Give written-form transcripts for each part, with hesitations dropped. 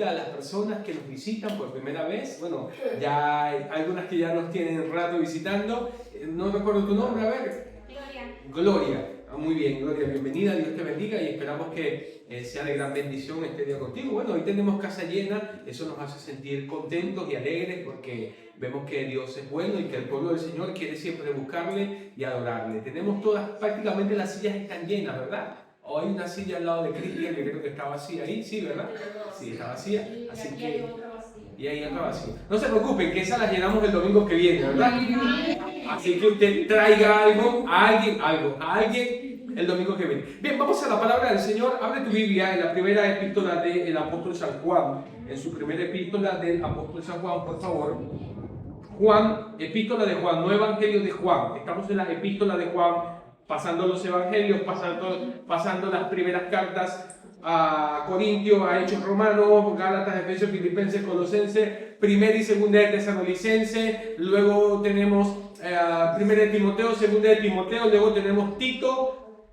A las personas que nos visitan por primera vez. Bueno, ya hay algunas que ya nos tienen rato visitando. No recuerdo tu nombre, a ver. Gloria. Muy bien, Gloria, bienvenida, Dios te bendiga y esperamos que sea de gran bendición este día contigo. Bueno, hoy tenemos casa llena, eso nos hace sentir contentos y alegres porque vemos que Dios es bueno y que el pueblo del Señor quiere siempre buscarle y adorarle. Tenemos todas, prácticamente las sillas están llenas, ¿verdad? O hay una silla al lado de Cristian que creo que está vacía ahí, sí, ¿verdad? Sí, está vacía, así que... Y ahí otra vacía. No se preocupen, que esa la llenamos el domingo que viene, ¿verdad? Así que usted traiga algo, a alguien el domingo que viene. Bien, vamos a la palabra del Señor. Abre tu Biblia en la primera epístola del apóstol San Juan. En su primera epístola del apóstol San Juan, por favor. Juan, epístola de Juan, no evangelio de Juan. Estamos en la epístola de Juan, pasando los evangelios, pasando las primeras cartas a Corintios, a Hechos Romanos, Gálatas, Efesios, Filipenses, Colosenses, primera y segunda de Tesalonicenses, luego tenemos primera de Timoteo, segunda de Timoteo, luego tenemos Tito,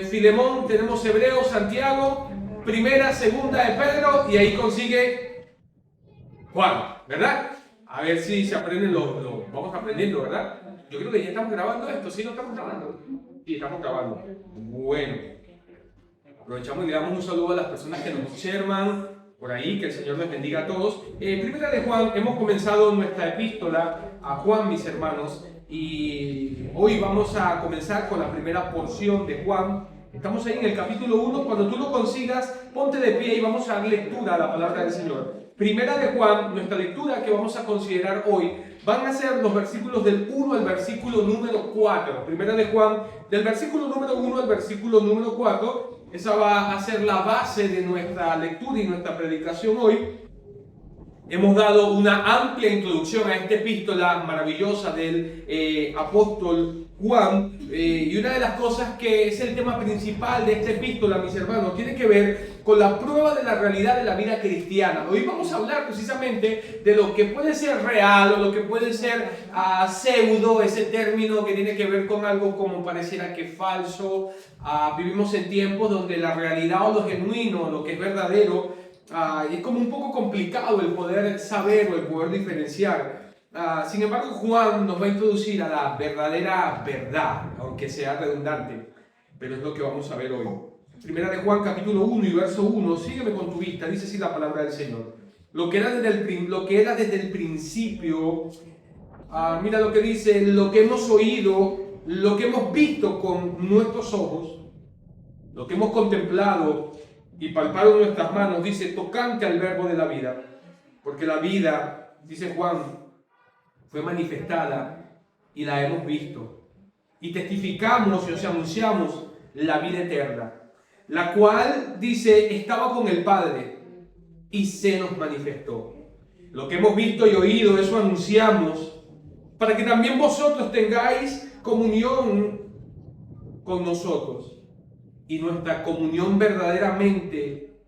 Filemón, tenemos Hebreo, Santiago, primera, segunda de Pedro, y ahí consigue Juan, ¿verdad? A ver si se aprenden vamos aprendiendo, ¿verdad? Yo creo que ya estamos grabando esto, ¿sí? ¿No estamos grabando? Sí, estamos grabando. Bueno, aprovechamos y le damos un saludo a las personas que nos observan por ahí, que el Señor les bendiga a todos. Primera de Juan, hemos comenzado nuestra epístola a Juan, mis hermanos, y hoy vamos a comenzar con la primera porción de Juan. Estamos ahí en el capítulo 1, cuando tú lo consigas, ponte de pie y vamos a dar lectura a la palabra del Señor. Primera de Juan, nuestra lectura que vamos a considerar hoy, van a ser los versículos del 1 al versículo número 4. Primera de Juan, del versículo número 1 al versículo número 4. Esa va a ser la base de nuestra lectura y nuestra predicación hoy. Hemos dado una amplia introducción a esta epístola maravillosa del apóstol Juan, y una de las cosas que es el tema principal de esta epístola, mis hermanos, tiene que ver con la prueba de la realidad de la vida cristiana. Hoy vamos a hablar precisamente de lo que puede ser real o lo que puede ser pseudo, ese término que tiene que ver con algo como pareciera que es falso. Vivimos en tiempos donde la realidad o lo genuino, lo que es verdadero, es como un poco complicado el poder saber o el poder diferenciar. Sin embargo, Juan nos va a introducir a la verdadera verdad, aunque sea redundante, pero es lo que vamos a ver hoy. Primera de Juan, capítulo 1 y verso 1, sígueme con tu vista, dice así la palabra del Señor. Lo que era desde el principio, mira lo que dice, lo que hemos oído, lo que hemos visto con nuestros ojos, lo que hemos contemplado y palpado en nuestras manos, dice, tocante al verbo de la vida. Porque la vida, dice Juan, fue manifestada y la hemos visto. Y testificamos y os anunciamos la vida eterna, la cual, dice, estaba con el Padre y se nos manifestó. Lo que hemos visto y oído, eso anunciamos, para que también vosotros tengáis comunión con nosotros. Y nuestra comunión verdaderamente,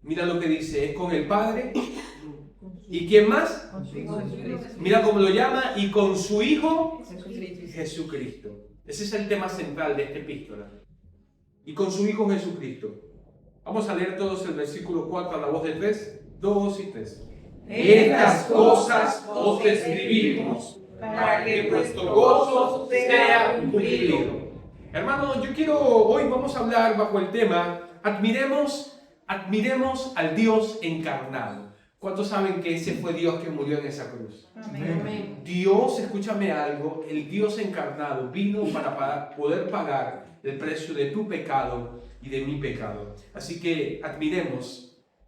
mira lo que dice, es con el Padre. ¿Y quién más? Mira cómo lo llama, y con su Hijo Jesucristo. Ese es el tema central de esta epístola. Y con su Hijo Jesucristo. Vamos a leer todos el versículo 4 a la voz de 3, 2 y 3. Estas cosas os escribimos para que vuestro gozo sea cumplido. Hermanos, hoy vamos a hablar bajo el tema, admiremos al Dios encarnado. ¿Cuántos saben que ese fue Dios que murió en esa cruz? Amén. Dios, escúchame algo, el Dios encarnado vino para poder pagar el precio de tu pecado y de mi pecado. Así que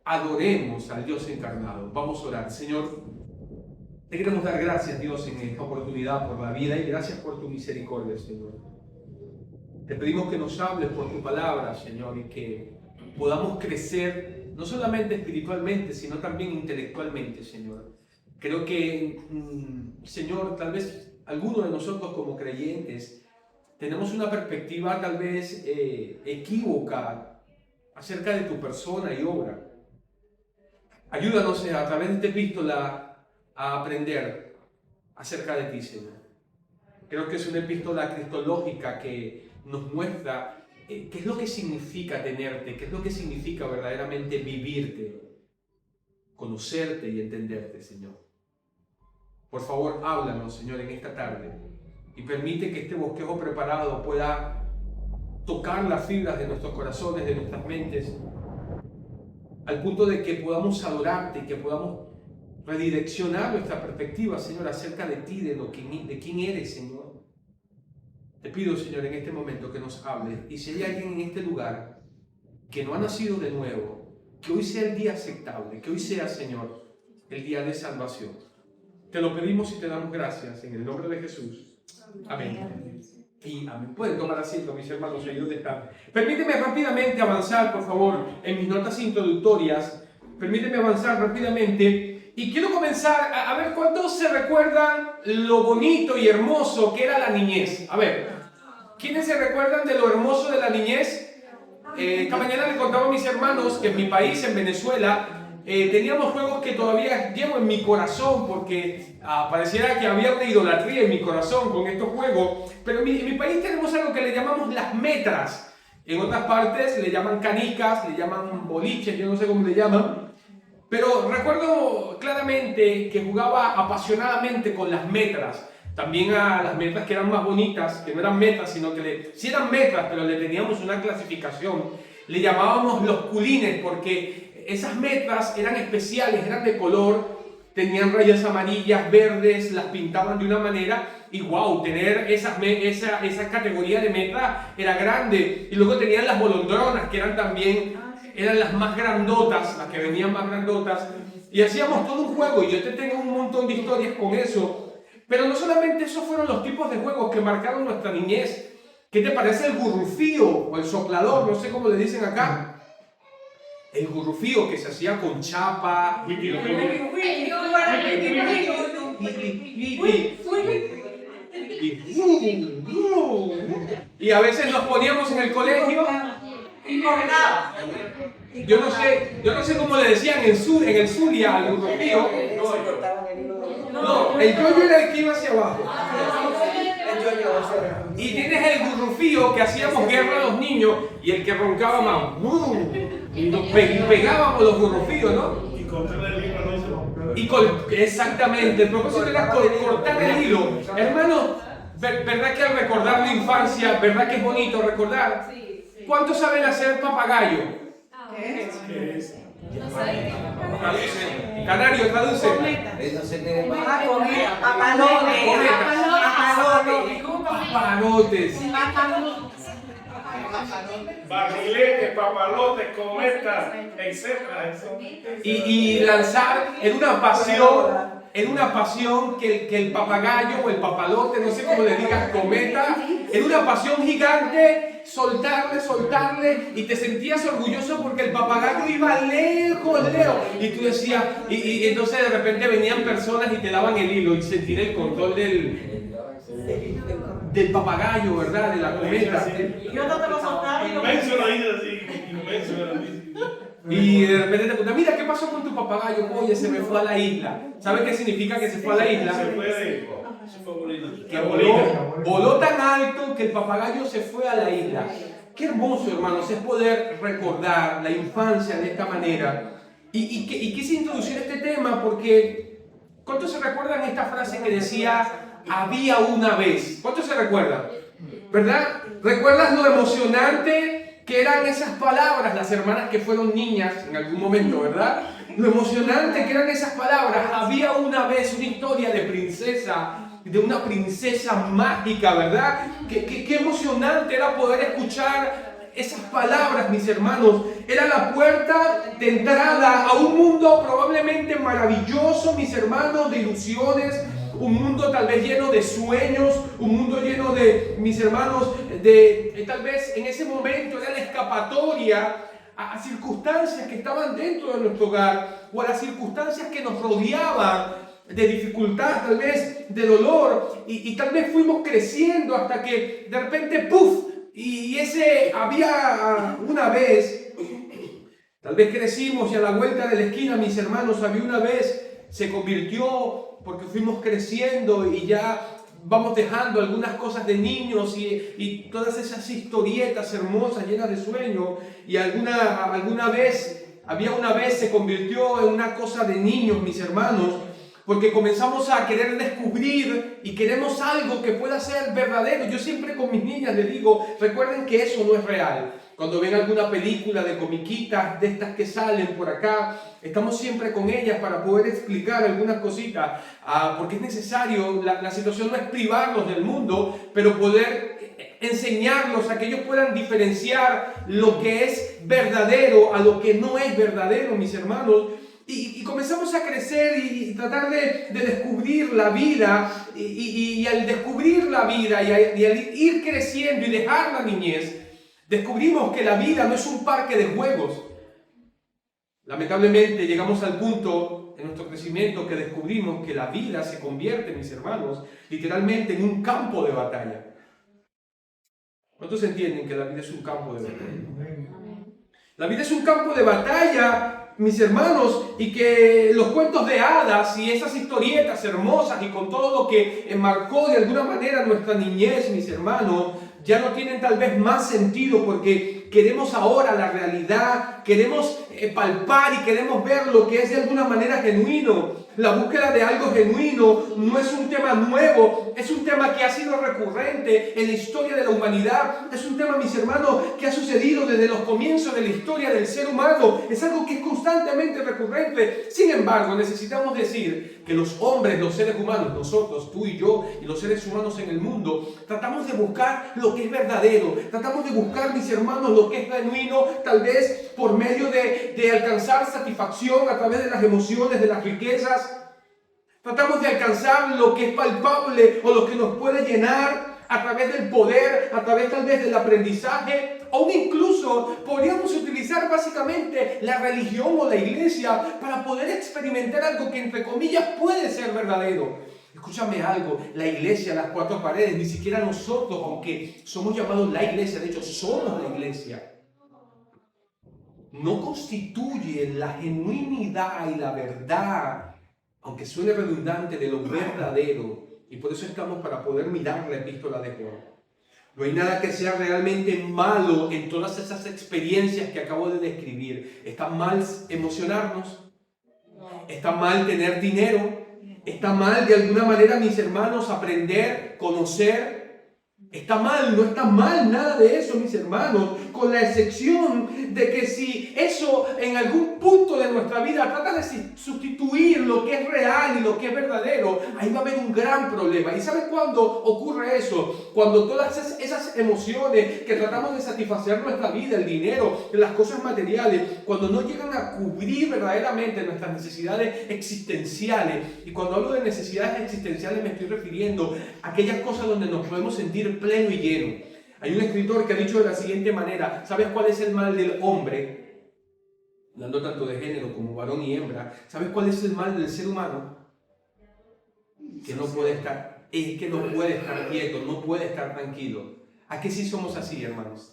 adoremos al Dios encarnado. Vamos a orar. Señor, te queremos dar gracias, Dios, en esta oportunidad por la vida y gracias por tu misericordia, Señor. Te pedimos que nos hables por tu palabra, Señor, y que podamos crecer, no solamente espiritualmente, sino también intelectualmente, Señor. Creo que, Señor, tal vez algunos de nosotros como creyentes tenemos una perspectiva tal vez equívoca acerca de tu persona y obra. Ayúdanos a través de esta epístola a aprender acerca de ti, Señor. Creo que es una epístola cristológica que nos muestra qué es lo que significa tenerte, qué es lo que significa verdaderamente vivirte. conocerte y entenderte, Señor. Por favor, háblanos, Señor, en esta tarde y permite que este bosquejo preparado pueda tocar las fibras de nuestros corazones, de nuestras mentes, al punto de que podamos adorarte y que podamos redireccionar nuestra perspectiva, Señor, acerca de ti, de quién eres, Señor. Te pido, Señor, en este momento que nos hables, y si hay alguien en este lugar que no ha nacido de nuevo, que hoy sea el día aceptable, que hoy sea, Señor, el día de salvación. Te lo pedimos y te damos gracias en el nombre de Jesús. Amén. Y amén. Pueden tomar asiento, mis hermanos, ahí donde están. Permíteme rápidamente avanzar, por favor, en mis notas introductorias. Permíteme avanzar rápidamente. Y quiero comenzar a ver cuántos se recuerdan lo bonito y hermoso que era la niñez. A ver, ¿quiénes se recuerdan de lo hermoso de la niñez? Esta mañana les contaba a mis hermanos que en mi país, en Venezuela, teníamos juegos que todavía llevo en mi corazón porque pareciera que había una idolatría en mi corazón con estos juegos. Pero en mi país tenemos algo que le llamamos las metras. En otras partes le llaman canicas, le llaman boliches, yo no sé cómo le llaman. Pero recuerdo claramente que jugaba apasionadamente con las metras. También a las metras que eran más bonitas, que no eran metras, sino que sí eran metras, pero le teníamos una clasificación. Le llamábamos los culines porque esas metras eran especiales, eran de color, tenían rayas amarillas, verdes, las pintaban de una manera y wow, tener esa categoría de metra era grande. Y luego tenían las bolondronas, que eran las más grandotas, las que venían más grandotas. Y hacíamos todo un juego, y yo te tengo un montón de historias con eso. Pero no solamente esos fueron los tipos de juegos que marcaron nuestra niñez. ¿Qué te parece el gurrufío o el soplador? No sé cómo le dicen acá. El gurrufío que se hacía con chapa. Y a veces nos poníamos en el colegio. Yo no sé cómo le decían en el Zulia al gurrufío. No, el yoyo era el que iba hacia abajo. Y tienes el gurrufío que hacíamos guerra a los niños y el que roncaba más. Y nos pegábamos los gurrufíos, ¿no? Y cortar el hilo. Exactamente, el propósito era cortar el hilo. Hermano, ¿verdad que al recordar la infancia, verdad que es bonito recordar? ¿Cuántos saben hacer papagayo? ¿Qué es? Canario, traduce. Papalotes. Barriletes, papalotes, cometas, etc. Y lanzar en una pasión que el papagayo o el papalote, no sé cómo le digas, cometa, en una pasión gigante, soltarle, y te sentías orgulloso porque el papagayo iba lejos, y tú decías, y entonces de repente venían personas y te daban el hilo y sentir el control del papagayo, ¿verdad? De la cometa. Y de repente te preguntan, mira, ¿qué pasó con tu papagayo? Oye, se me fue a la isla. ¿Sabes qué significa que se fue a la isla? Que voló tan alto que el papagayo se fue a la isla. Qué hermoso, hermanos, es poder recordar la infancia de esta manera. Y quise introducir este tema porque ¿cuántos se recuerdan esta frase que decía, había una vez? ¿Cuántos se recuerdan? ¿Verdad? ¿Recuerdas lo emocionante que eran esas palabras? Las hermanas que fueron niñas en algún momento, ¿verdad? Lo emocionante que eran esas palabras. Había una vez una historia de una princesa mágica, ¿verdad? Qué emocionante era poder escuchar esas palabras, mis hermanos. Era la puerta de entrada a un mundo probablemente maravilloso, mis hermanos, de ilusiones. Un mundo tal vez lleno de sueños, un mundo lleno de, mis hermanos, tal vez en ese momento era la escapatoria a circunstancias que estaban dentro de nuestro hogar o a las circunstancias que nos rodeaban de dificultad, tal vez de dolor, y tal vez fuimos creciendo hasta que de repente ¡puf! Y ese había una vez, tal vez crecimos y a la vuelta de la esquina, mis hermanos, había una vez, se convirtió porque fuimos creciendo y ya vamos dejando algunas cosas de niños y todas esas historietas hermosas llenas de sueño, y alguna vez había una vez se convirtió en una cosa de niños, mis hermanos, porque comenzamos a querer descubrir y queremos algo que pueda ser verdadero. Yo siempre con mis niñas les digo, recuerden que eso no es real. Cuando ven alguna película de comiquitas, de estas que salen por acá, estamos siempre con ellas para poder explicar algunas cositas, porque es necesario, la situación no es privarlos del mundo, pero poder enseñarlos a que ellos puedan diferenciar lo que es verdadero a lo que no es verdadero, mis hermanos. Y comenzamos a crecer y tratar de descubrir la vida, y al descubrir la vida y al ir creciendo y dejar la niñez, descubrimos que la vida no es un parque de juegos. Lamentablemente llegamos al punto en nuestro crecimiento que descubrimos que la vida se convierte, mis hermanos, literalmente en un campo de batalla. ¿Cuántos entienden que la vida es un campo de batalla? La vida es un campo de batalla, mis hermanos, y que los cuentos de hadas y esas historietas hermosas y con todo lo que marcó de alguna manera nuestra niñez, mis hermanos, ya no tienen tal vez más sentido porque queremos ahora la realidad, queremos palpar y queremos ver lo que es de alguna manera genuino. La búsqueda de algo genuino no es un tema nuevo, es un tema que ha sido recurrente en la historia de la humanidad. Es un tema, mis hermanos, que ha sucedido desde los comienzos de la historia del ser humano. Es algo que es constantemente recurrente. Sin embargo, necesitamos decir que los hombres, los seres humanos, nosotros, tú y yo, y los seres humanos en el mundo, tratamos de buscar lo que es verdadero. Tratamos de buscar, mis hermanos, lo que es genuino, tal vez por medio de alcanzar satisfacción a través de las emociones, de las riquezas. Tratamos de alcanzar lo que es palpable o lo que nos puede llenar a través del poder, a través tal vez del aprendizaje, o incluso podríamos utilizar básicamente la religión o la iglesia para poder experimentar algo que entre comillas puede ser verdadero. Escúchame algo, la iglesia, las cuatro paredes, ni siquiera nosotros, aunque somos llamados la iglesia, de hecho somos la iglesia, no constituye la genuinidad y la verdad, aunque suene redundante, de lo verdadero. Y por eso estamos para poder mirar la epístola de Juan. No hay nada que sea realmente malo en todas esas experiencias que acabo de describir. ¿Está mal emocionarnos? ¿Está mal tener dinero? ¿Está mal de alguna manera, mis hermanos, aprender, conocer? Está mal, no está mal nada de eso, mis hermanos, con la excepción de que si eso en algún punto de nuestra vida trata de sustituir lo que es real y lo que es verdadero, ahí va a haber un gran problema. ¿Y sabes cuándo ocurre eso? Cuando todas esas emociones que tratamos de satisfacer nuestra vida, el dinero, las cosas materiales, cuando no llegan a cubrir verdaderamente nuestras necesidades existenciales. Y cuando hablo de necesidades existenciales me estoy refiriendo a aquellas cosas donde nos podemos sentir pleno y lleno. Hay un escritor que ha dicho de la siguiente manera: ¿sabes cuál es el mal del hombre? Hablando tanto de género como varón y hembra. ¿Sabes cuál es el mal del ser humano? Que no puede estar, es que no puede estar quieto, no puede estar tranquilo. ¿A qué sí somos así, hermanos?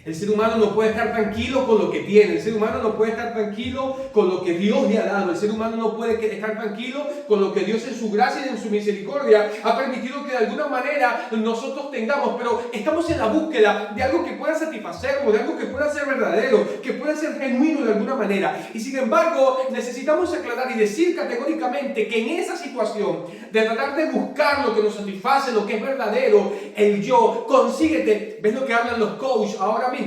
El ser humano no puede estar tranquilo con lo que tiene. El ser humano no puede estar tranquilo con lo que Dios le ha dado. El ser humano no puede estar tranquilo con lo que Dios en su gracia y en su misericordia ha permitido que de alguna manera nosotros tengamos. Pero estamos en la búsqueda de algo que pueda satisfacernos, de algo que pueda ser verdadero, que pueda ser genuino de alguna manera. Y sin embargo, necesitamos aclarar y decir categóricamente que en esa situación de tratar de buscar lo que nos satisface, lo que es verdadero, el yo, consíguete. ¿Ves lo que hablan los coaches ahora mismo?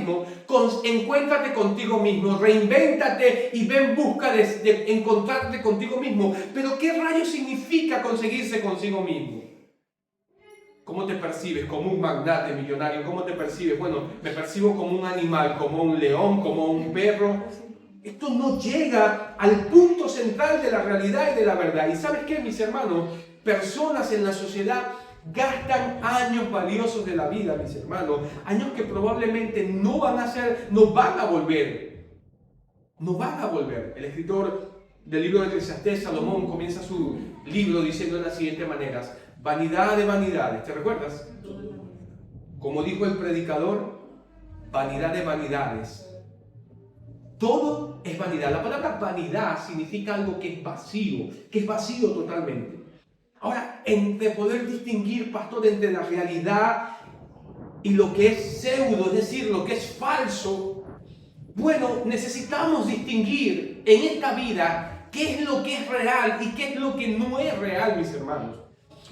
Encuéntrate contigo mismo, reinvéntate y ve en busca de encontrarte contigo mismo. Pero ¿qué rayos significa conseguirse consigo mismo? ¿Cómo te percibes? ¿Como un magnate millonario? ¿Cómo te percibes? Bueno, me percibo como un animal, como un león, como un perro. Esto no llega al punto central de la realidad y de la verdad. ¿Y sabes qué, mis hermanos? Personas en la sociedad gastan años valiosos de la vida, mis hermanos, años que probablemente no van a volver. No van a volver. El escritor del libro de Eclesiastés, Salomón, comienza su libro diciendo de las siguientes maneras: vanidad de vanidades. ¿Te recuerdas? Como dijo el predicador, vanidad de vanidades. Todo es vanidad. La palabra vanidad significa algo que es vacío totalmente. Ahora, entre poder distinguir, pastor, entre la realidad y lo que es pseudo, es decir, lo que es falso, Bueno, necesitamos distinguir en esta vida qué es lo que es real y qué es lo que no es real, mis hermanos.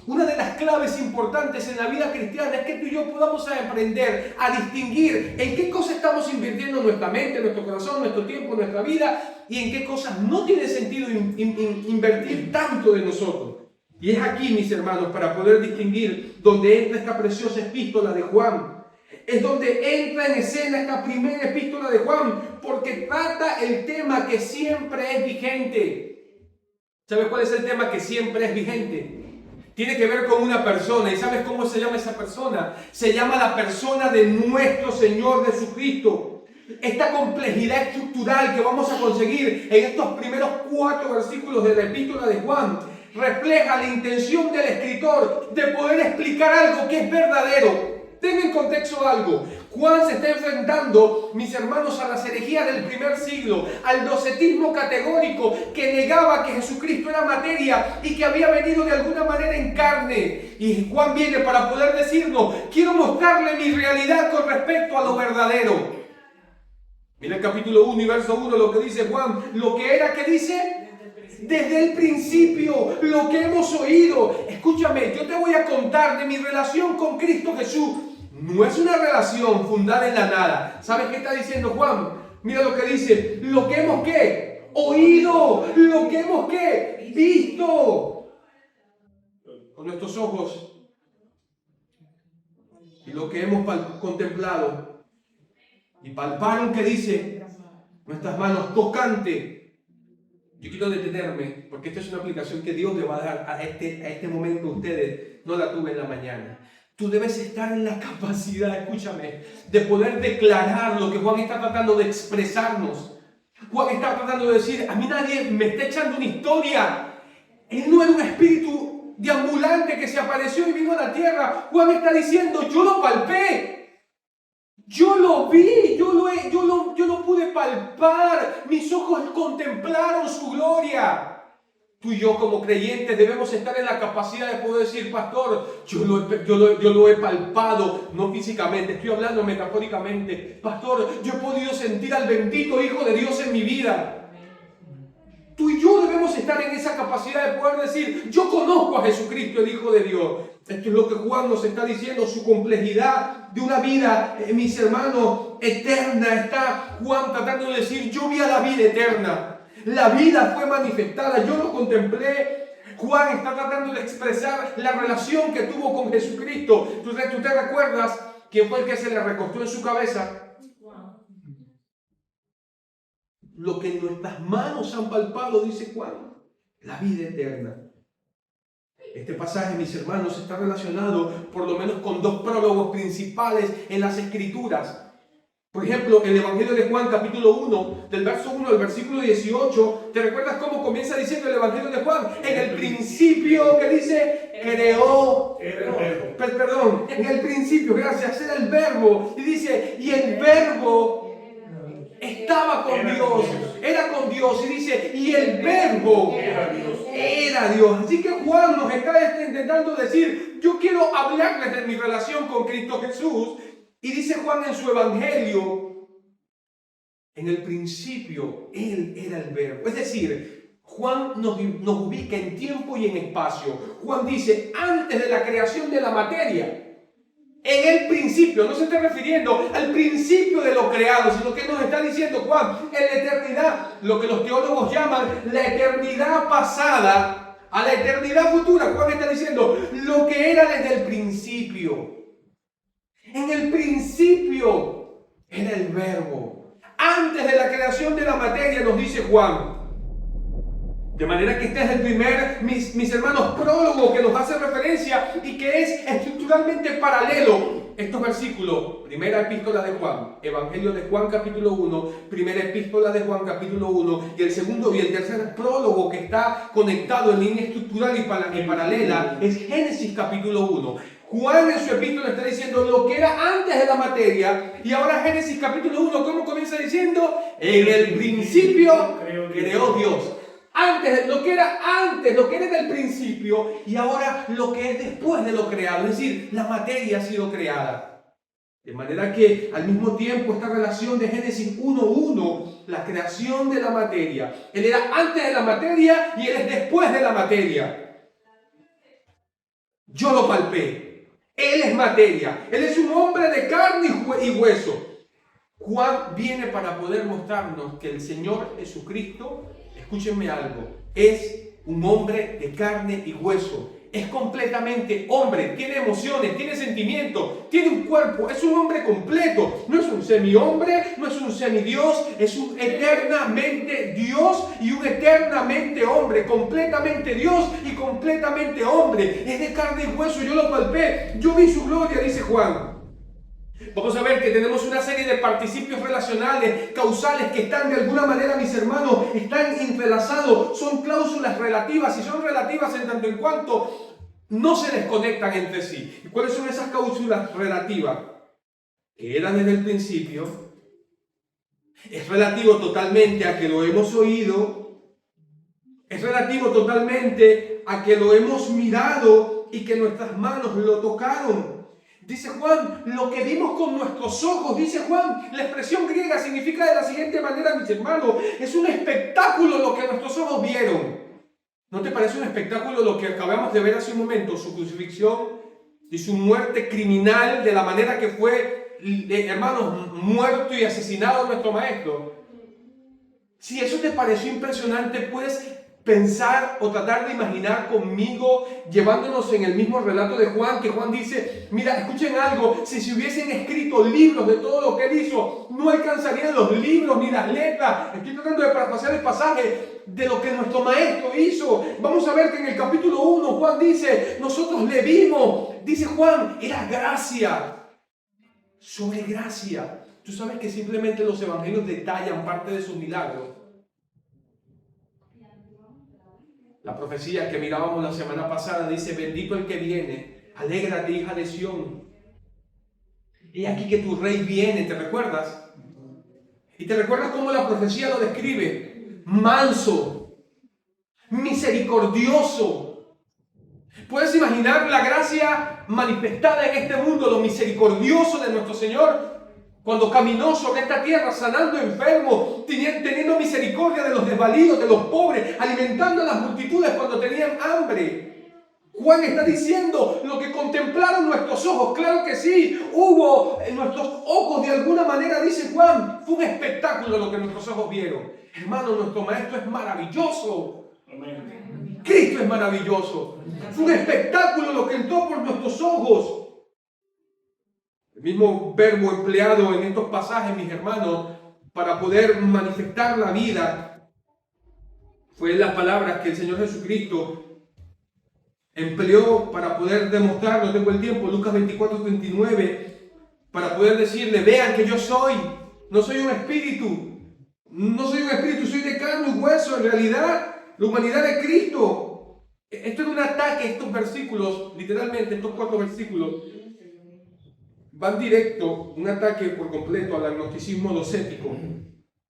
Una de las claves importantes en la vida cristiana es que tú y yo podamos aprender a distinguir en qué cosas estamos invirtiendo nuestra mente, nuestro corazón, nuestro tiempo, nuestra vida, y en qué cosas no tiene sentido invertir tanto de nosotros. Y es aquí, mis hermanos, para poder distinguir donde entra esta preciosa epístola de Juan. Es donde entra en escena esta primera epístola de Juan, porque trata el tema que siempre es vigente. ¿Sabes cuál es el tema que siempre es vigente? Tiene que ver con una persona. ¿Y sabes cómo se llama esa persona? Se llama la persona de nuestro Señor Jesucristo. Esta complejidad estructural que vamos a conseguir en estos primeros 4 versículos de la epístola de Juan refleja la intención del escritor de poder explicar algo que es verdadero. Tenga en contexto algo. Juan se está enfrentando, mis hermanos, a las herejías del primer siglo, al docetismo categórico que negaba que Jesucristo era materia y que había venido de alguna manera en carne. Y Juan viene para poder decirnos, quiero mostrarle mi realidad con respecto a lo verdadero. Mira el capítulo 1 y verso 1 lo que dice Juan. Lo que era, ¿qué dice? Desde el principio, lo que hemos oído. Escúchame, yo te voy a contar de mi relación con Cristo Jesús. No es una relación fundada en la nada. ¿Sabes qué está diciendo Juan? Mira lo que dice. Lo que hemos, ¿qué? Oído. Lo que hemos, ¿qué? Visto. Con nuestros ojos. Y lo que hemos contemplado. Y palparon, ¿qué dice? Nuestras manos tocante. Yo quiero detenerme, porque esta es una aplicación que Dios le va a dar a este momento a ustedes. No la tuve en la mañana. Tú debes estar en la capacidad, escúchame, de poder declarar lo que Juan está tratando de expresarnos. Juan está tratando de decir, a mí nadie me está echando una historia. Él no era un espíritu deambulante que se apareció y vino a la tierra. Juan está diciendo, yo lo palpé. Yo lo vi, yo lo pude palpar, mis ojos contemplaron su gloria. Tú y yo como creyentes debemos estar en la capacidad de poder decir, pastor, yo lo he palpado, no físicamente, estoy hablando metafóricamente. Pastor, yo he podido sentir al bendito Hijo de Dios en mi vida. Tú y yo debemos estar en esa capacidad de poder decir, yo conozco a Jesucristo, el Hijo de Dios. Esto es lo que Juan nos está diciendo, su complejidad de una vida, mis hermanos, eterna. Está Juan tratando de decir, yo vi a la vida eterna. La vida fue manifestada, yo lo contemplé. Juan está tratando de expresar la relación que tuvo con Jesucristo. ¿Tú te recuerdas quién fue el que se le recostó en su cabeza? Lo que nuestras manos han palpado, dice Juan, la vida eterna. Este pasaje, mis hermanos, está relacionado por lo menos con 2 prólogos principales en las Escrituras. Por ejemplo, el Evangelio de Juan, capítulo 1, del verso 1 al versículo 18, ¿te recuerdas cómo comienza diciendo el Evangelio de Juan? En el principio, ¿qué dice? Creó. Perdón, en el principio, gracias, era el verbo. Y dice, y el verbo estaba con Dios, era con Dios, y dice, y el verbo era Dios. Así que Juan nos está intentando decir, yo quiero hablarles de mi relación con Cristo Jesús. Y dice Juan en su evangelio, en el principio, Él era el verbo. Es decir, Juan nos ubica en tiempo y en espacio. Juan dice, antes de la creación de la materia, en el principio, no se está refiriendo al principio de lo creado, sino que nos está diciendo Juan, en la eternidad, lo que los teólogos llaman la eternidad pasada a la eternidad futura. Juan está diciendo lo que era desde el principio. En el principio era el verbo. Antes de la creación de la materia, nos dice Juan. De manera que este es el primer, mis hermanos, prólogo que nos hace referencia y que es estructuralmente paralelo. Estos versículos, primera epístola de Juan, Evangelio de Juan capítulo 1, primera epístola de Juan capítulo 1, y el segundo y el tercer prólogo que está conectado en línea estructural y paralela es Génesis capítulo 1. Juan en su epístola está diciendo lo que era antes de la materia, y ahora Génesis capítulo 1, ¿cómo comienza diciendo? En el principio creó Dios. Antes, lo que era antes, lo que era del principio, y ahora lo que es después de lo creado. Es decir, la materia ha sido creada. De manera que al mismo tiempo esta relación de Génesis 1:1, la creación de la materia. Él era antes de la materia y Él es después de la materia. Yo lo palpé. Él es materia. Él es un hombre de carne y hueso. Juan viene para poder mostrarnos que el Señor Jesucristo, escúchenme algo, es un hombre de carne y hueso. Es completamente hombre, tiene emociones, tiene sentimientos, tiene un cuerpo, es un hombre completo. No es un semi-hombre, no es un semidios, es un eternamente Dios y un eternamente hombre, completamente Dios y completamente hombre. Es de carne y hueso, yo lo palpé, yo vi su gloria, dice Juan. Vamos a ver que tenemos una serie de participios relacionales, causales, que están de alguna manera, mis hermanos, están entrelazados. Son cláusulas relativas y son relativas en tanto en cuanto no se desconectan entre sí. ¿Y cuáles son esas cláusulas relativas? Que eran desde el principio. Es relativo totalmente a que lo hemos oído. Es relativo totalmente a que lo hemos mirado y que nuestras manos lo tocaron. Dice Juan, lo que vimos con nuestros ojos, dice Juan, la expresión griega significa de la siguiente manera, mis hermanos, es un espectáculo lo que nuestros ojos vieron. ¿No te parece un espectáculo lo que acabamos de ver hace un momento? Su crucifixión y su muerte criminal de la manera que fue, hermanos, muerto y asesinado nuestro maestro. Si eso te pareció impresionante, puedes pensar o tratar de imaginar conmigo, llevándonos en el mismo relato de Juan, que Juan dice, mira, escuchen algo, si se hubiesen escrito libros de todo lo que él hizo, no alcanzarían los libros ni las letras. Estoy tratando de parafrasear el pasaje de lo que nuestro maestro hizo. Vamos a ver que en el capítulo 1 Juan dice, nosotros le vimos, dice Juan, era gracia sobre gracia. Tú sabes que simplemente los evangelios detallan parte de sus milagros. La profecía que mirábamos la semana pasada dice, bendito el que viene, alégrate, hija de Sión. He aquí que tu rey viene, ¿te recuerdas? Y te recuerdas cómo la profecía lo describe. Manso, misericordioso. ¿Puedes imaginar la gracia manifestada en este mundo, lo misericordioso de nuestro Señor? Cuando caminó sobre esta tierra, sanando enfermos, teniendo misericordia de los desvalidos, de los pobres, alimentando a las multitudes cuando tenían hambre. Juan está diciendo lo que contemplaron nuestros ojos. Claro que sí, hubo en nuestros ojos de alguna manera, dice Juan, fue un espectáculo lo que nuestros ojos vieron. Hermano, nuestro maestro es maravilloso. Amén. Cristo es maravilloso. Fue un espectáculo lo que entró por nuestros ojos. El mismo verbo empleado en estos pasajes, mis hermanos, para poder manifestar la vida, fue las palabras que el Señor Jesucristo empleó para poder demostrar, no tengo el tiempo, Lucas 24:39, para poder decirle, vean que yo soy, no soy un espíritu, soy de carne y hueso, en realidad, la humanidad de Cristo. Esto es un ataque, estos versículos, literalmente estos 4 versículos, van directo, un ataque por completo al agnosticismo docético,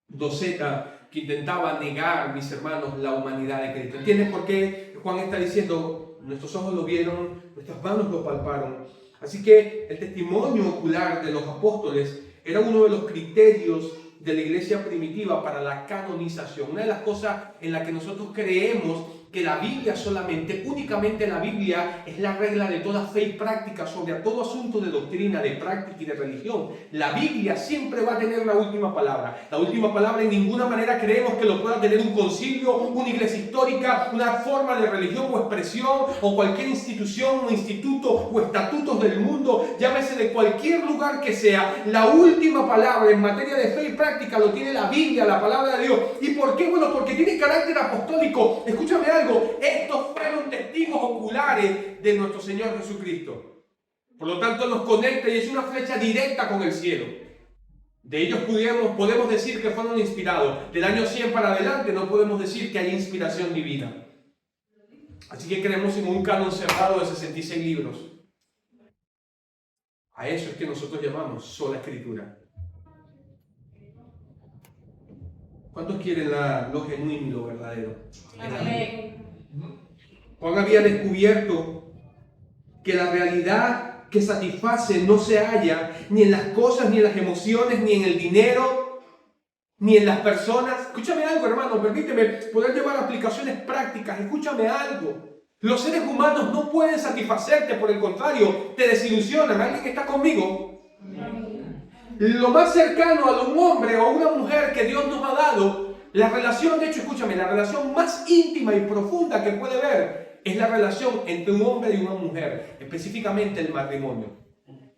doceta, que intentaba negar, mis hermanos, la humanidad de Cristo. ¿Entiendes por qué Juan está diciendo, nuestros ojos lo vieron, nuestras manos lo palparon? Así que el testimonio ocular de los apóstoles era uno de los criterios de la iglesia primitiva para la canonización. Una de las cosas en las que nosotros creemos que la Biblia únicamente la Biblia es la regla de toda fe y práctica sobre todo asunto de doctrina, de práctica y de religión. La Biblia siempre va a tener la última palabra. La última palabra en ninguna manera creemos que lo pueda tener un concilio, una iglesia histórica, una forma de religión o expresión, o cualquier institución o instituto o estatutos del mundo, llámese de cualquier lugar que sea. La última palabra en materia de fe y práctica lo tiene la Biblia, la palabra de Dios. ¿Y por qué? Bueno, porque tiene carácter apostólico. Escúchame algo. Estos fueron testigos oculares de nuestro Señor Jesucristo. Por lo tanto, nos conecta y es una flecha directa con el cielo. De ellos podemos decir que fueron inspirados. Del año 100 para adelante no podemos decir que hay inspiración divina. Así que creemos en un canon cerrado de 66 libros. A eso es que nosotros llamamos sola escritura. ¿Cuántos quieren lo genuino y lo verdadero? Amén. Juan había descubierto que la realidad que satisface no se halla ni en las cosas, ni en las emociones, ni en el dinero, ni en las personas. Escúchame algo, hermano, permíteme poder llevar aplicaciones prácticas. Escúchame algo. Los seres humanos no pueden satisfacerte, por el contrario, te desilusionan. ¿Alguien está conmigo? Lo más cercano a un hombre o una mujer que Dios nos ha dado, la relación, de hecho, escúchame, la relación más íntima y profunda que puede haber es la relación entre un hombre y una mujer, específicamente el matrimonio.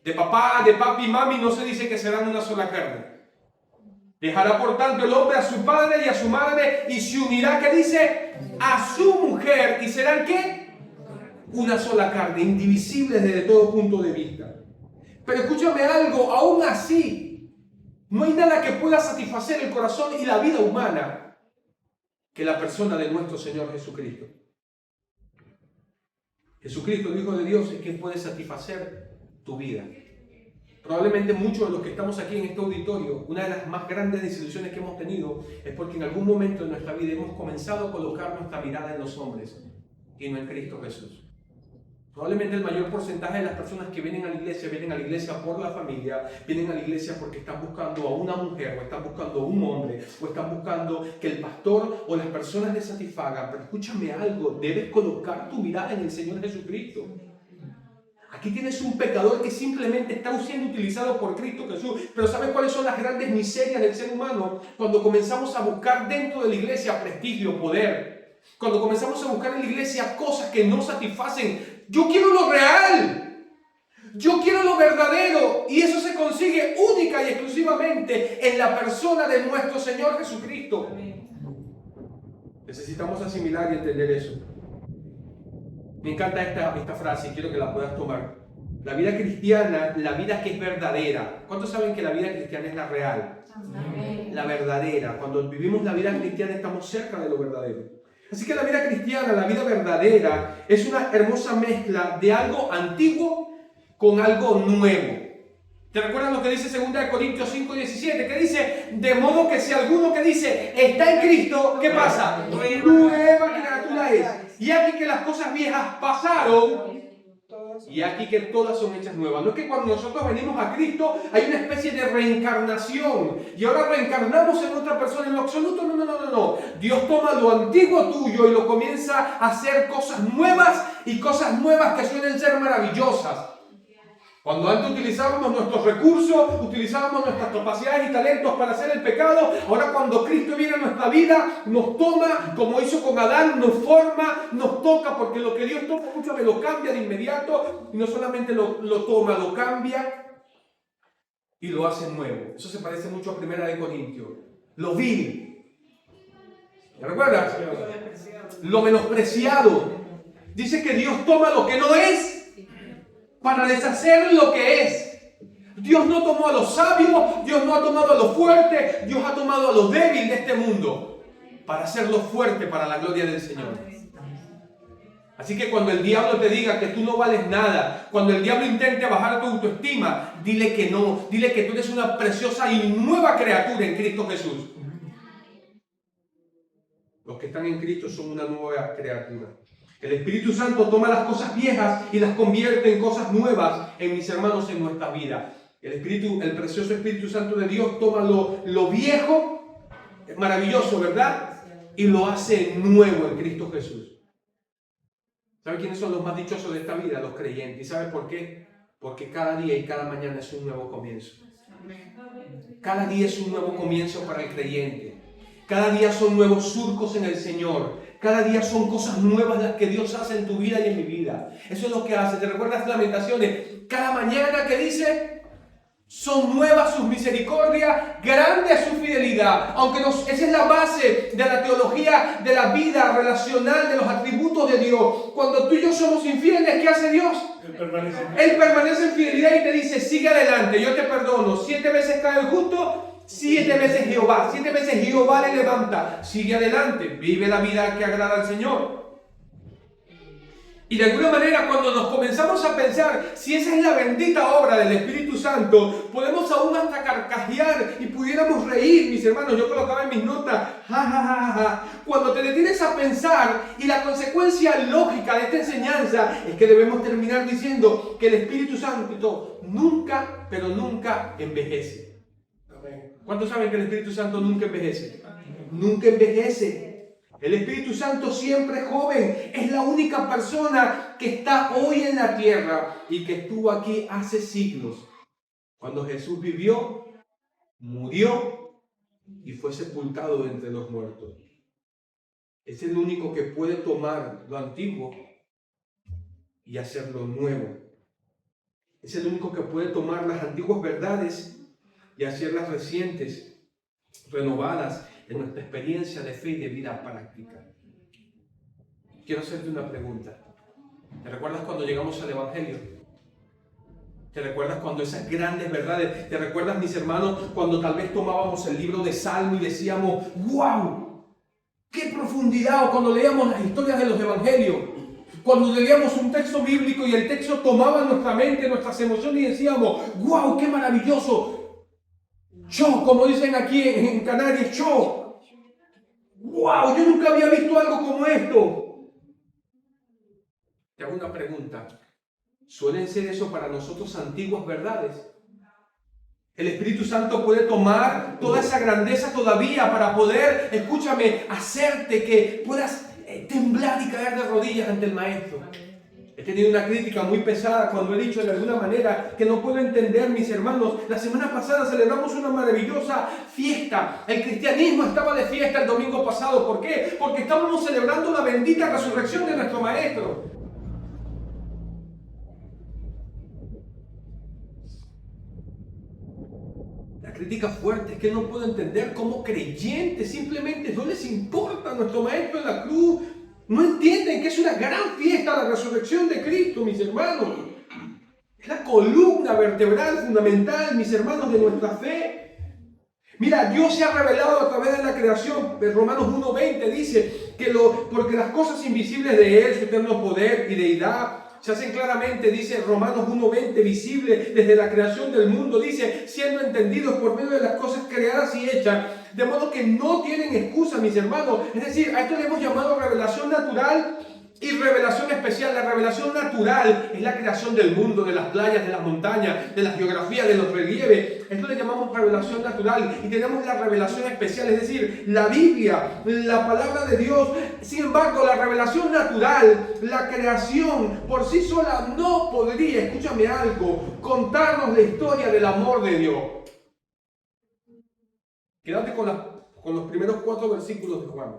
De papá, de papi y mami no se dice que serán una sola carne. Dejará por tanto el hombre a su padre y a su madre y se unirá, ¿qué dice? A su mujer, y serán ¿qué? Una sola carne, indivisibles desde todo punto de vista. Pero escúchame algo, aún así, no hay nada que pueda satisfacer el corazón y la vida humana que la persona de nuestro Señor Jesucristo. Jesucristo, el Hijo de Dios, es quien puede satisfacer tu vida. Probablemente muchos de los que estamos aquí en este auditorio, una de las más grandes desilusiones que hemos tenido es porque en algún momento de nuestra vida hemos comenzado a colocar nuestra mirada en los hombres y no en Cristo Jesús. Probablemente el mayor porcentaje de las personas que vienen a la iglesia por la familia, vienen a la iglesia porque están buscando a una mujer, o están buscando a un hombre, o están buscando que el pastor o las personas les satisfagan. Pero escúchame algo, debes colocar tu mirada en el Señor Jesucristo. Aquí tienes un pecador que simplemente está siendo utilizado por Cristo Jesús. Pero ¿sabes cuáles son las grandes miserias del ser humano? Cuando comenzamos a buscar dentro de la iglesia prestigio, poder. Cuando comenzamos a buscar en la iglesia cosas que no satisfacen. Yo quiero lo real. Yo quiero lo verdadero. Y eso se consigue única y exclusivamente en la persona de nuestro Señor Jesucristo. Necesitamos asimilar y entender eso. Me encanta esta frase y quiero que la puedas tomar. La vida cristiana, la vida que es verdadera. ¿Cuántos saben que la vida cristiana es la real? Amén. La verdadera. Cuando vivimos la vida cristiana estamos cerca de lo verdadero. Así que la vida cristiana, la vida verdadera, es una hermosa mezcla de algo antiguo con algo nuevo. ¿Te recuerdas lo que dice 2 Corintios 5:17? Que dice, de modo que si alguno que dice está en Cristo, ¿qué pasa? Nueva criatura es. Y aquí que las cosas viejas pasaron, y aquí que todas son hechas nuevas. No es que cuando nosotros venimos a Cristo hay una especie de reencarnación y ahora reencarnamos en otra persona. En lo absoluto, no. Dios toma lo antiguo tuyo y lo comienza a hacer cosas nuevas, y cosas nuevas que suelen ser maravillosas. Cuando antes utilizábamos nuestros recursos, utilizábamos nuestras capacidades y talentos para hacer el pecado, ahora cuando Cristo viene a nuestra vida, nos toma, como hizo con Adán, nos forma, nos toca, porque lo que Dios toca, escúchame, lo cambia de inmediato, y no solamente lo toma, lo cambia y lo hace nuevo. Eso se parece mucho a 1 Corintios. Lo vil. ¿Te recuerdas? Lo menospreciado. Dice que Dios toma lo que no es para deshacer lo que es. Dios no tomó a los sabios, Dios no ha tomado a los fuertes, Dios ha tomado a los débiles de este mundo para hacerlos fuertes para la gloria del Señor. Así que cuando el diablo te diga que tú no vales nada, cuando el diablo intente bajar tu autoestima, dile que no, dile que tú eres una preciosa y nueva criatura en Cristo Jesús. Los que están en Cristo son una nueva criatura. El Espíritu Santo toma las cosas viejas y las convierte en cosas nuevas, en mis hermanos, en nuestra vida. El precioso Espíritu Santo de Dios toma lo viejo, es maravilloso, ¿verdad? Y lo hace nuevo en Cristo Jesús. ¿Sabe quiénes son los más dichosos de esta vida? Los creyentes. ¿Y sabe por qué? Porque cada día y cada mañana es un nuevo comienzo. Cada día es un nuevo comienzo para el creyente. Cada día son nuevos surcos en el Señor. Cada día son cosas nuevas las que Dios hace en tu vida y en mi vida. Eso es lo que hace. ¿Te recuerdas Lamentaciones? Cada mañana, ¿qué dice? Son nuevas sus misericordias, grande es su fidelidad. Esa es la base de la teología de la vida relacional, de los atributos de Dios. Cuando tú y yo somos infieles, ¿qué hace Dios? Él permanece en fidelidad y te dice, sigue adelante, yo te perdono. 7 veces cae el justo, 7 veces Jehová. 7 veces Jehová le levanta. Sigue adelante, vive la vida que agrada al Señor. Y de alguna manera, cuando nos comenzamos a pensar si esa es la bendita obra del Espíritu Santo, podemos aún hasta carcajear y pudiéramos reír, mis hermanos. Yo colocaba en mis notas, ja, ja, ja, ja. Cuando te detienes a pensar, y la consecuencia lógica de esta enseñanza es que debemos terminar diciendo que el Espíritu Santo nunca, pero nunca envejece. ¿Cuántos saben que el Espíritu Santo nunca envejece? Nunca envejece. El Espíritu Santo siempre es joven. Es la única persona que está hoy en la tierra y que estuvo aquí hace siglos. Cuando Jesús vivió, murió y fue sepultado entre los muertos. Es el único que puede tomar lo antiguo y hacerlo nuevo. Es el único que puede tomar las antiguas verdades y hacerlas recientes, renovadas en nuestra experiencia de fe y de vida práctica. Quiero hacerte una pregunta. ¿Te recuerdas cuando llegamos al Evangelio? ¿Te recuerdas cuando esas grandes verdades? ¿Te recuerdas, mis hermanos, cuando tal vez tomábamos el libro de Salmo y decíamos, ¡wow! ¡Qué profundidad! O cuando leíamos las historias de los Evangelios. Cuando leíamos un texto bíblico y el texto tomaba nuestra mente, nuestras emociones y decíamos, ¡wow! ¡Qué maravilloso! Yo, como dicen aquí en Canarias, yo. ¡Wow! Yo nunca había visto algo como esto. Te hago una pregunta. ¿Suelen ser eso para nosotros antiguas verdades? El Espíritu Santo puede tomar toda esa grandeza todavía para poder, escúchame, hacerte que puedas temblar y caer de rodillas ante el Maestro. He tenido una crítica muy pesada cuando he dicho de alguna manera que no puedo entender, mis hermanos. La semana pasada celebramos una maravillosa fiesta. El cristianismo estaba de fiesta el domingo pasado. ¿Por qué? Porque estábamos celebrando la bendita resurrección de nuestro Maestro. La crítica fuerte es que no puedo entender cómo creyentes simplemente no les importa nuestro Maestro en la cruz. No entienden que es una gran fiesta la resurrección de Cristo, mis hermanos. Es la columna vertebral fundamental, mis hermanos, de nuestra fe. Mira, Dios se ha revelado a través de la creación. Romanos 1:20 dice que porque las cosas invisibles de Él, su eterno poder y deidad, se hacen claramente, dice Romanos 1:20, visible desde la creación del mundo, dice, siendo entendidos por medio de las cosas creadas y hechas, de modo que no tienen excusa, mis hermanos. Es decir, a esto le hemos llamado revelación natural y revelación especial. La revelación natural es la creación del mundo, de las playas, de las montañas, de la geografía, de los relieves. Esto le llamamos revelación natural. Y tenemos la revelación especial, es decir, la Biblia, la palabra de Dios. Sin embargo, la revelación natural, la creación por sí sola no podría, escúchame algo, contarnos la historia del amor de Dios. Quédate con los primeros 4 versículos de Juan.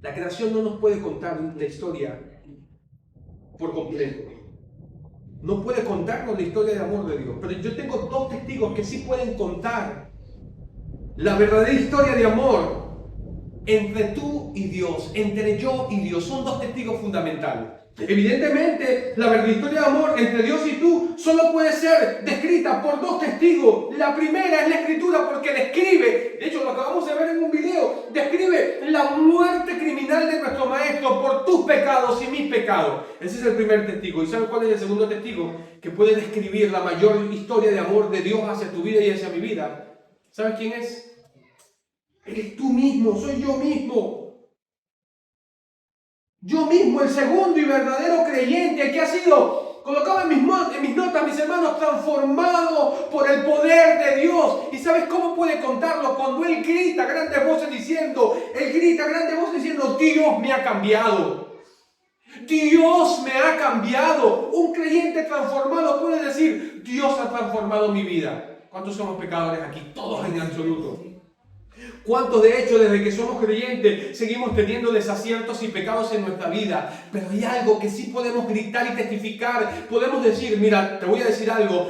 La creación no nos puede contar la historia por completo. No puede contarnos la historia de amor de Dios. Pero yo tengo 2 testigos que sí pueden contar la verdadera historia de amor entre tú y Dios, entre yo y Dios. Son 2 testigos fundamentales. Evidentemente, la verdadera historia de amor entre Dios y tú solo puede ser descrita por 2 testigos. La primera es la Escritura, porque describe, de hecho lo acabamos de ver en un video, describe la muerte criminal de nuestro Maestro por tus pecados y mis pecados. Ese es el primer testigo. ¿Y sabes cuál es el segundo testigo? Que puede describir la mayor historia de amor de Dios hacia tu vida y hacia mi vida. ¿Sabes quién es? Eres tú mismo, soy yo mismo. Yo mismo, el segundo y verdadero creyente que ha sido colocado en mis notas, mis hermanos, transformado por el poder de Dios. ¿Y sabes cómo puede contarlo? Cuando Él grita a grandes voces diciendo, Dios me ha cambiado. Dios me ha cambiado. Un creyente transformado puede decir, Dios ha transformado mi vida. ¿Cuántos somos pecadores aquí? Todos en absoluto. ¿Cuántos de hecho desde que somos creyentes seguimos teniendo desaciertos y pecados en nuestra vida? Pero hay algo que sí podemos gritar y testificar. Podemos decir, mira, te voy a decir algo.